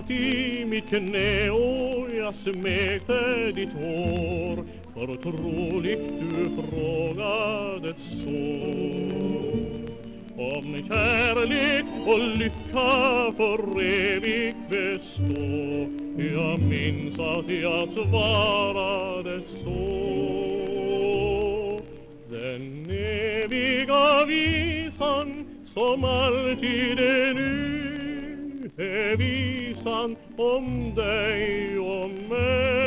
satt i mitt knä och jag smekte ditt hår. Förtroligt du frågade så, om kärlek och lycka för evigt bestå. Jag minns att jag svarade så. Den eviga visan som alltid är nu är visan om dig och mig.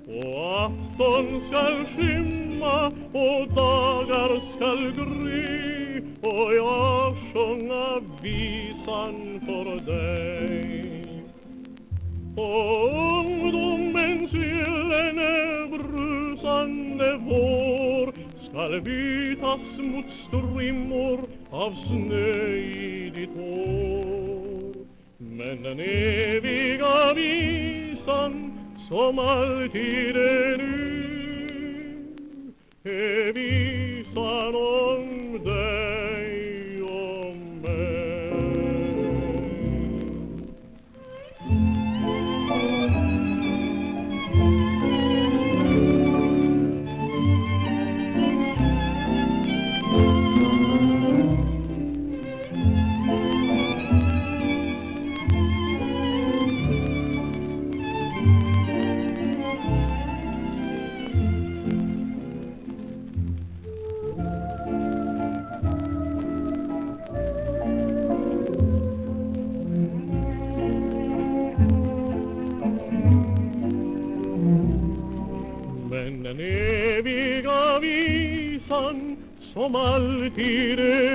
Och afton skall skymma och dagar skall gry och jag sjunga visan för dig. Och ungdomens gyllene brusande vår skall bytas mot strimmor av snö i ditt hår. Men den eviga visan som alltid är nu är visan om dig och mig. Men den eviga visan som alltid är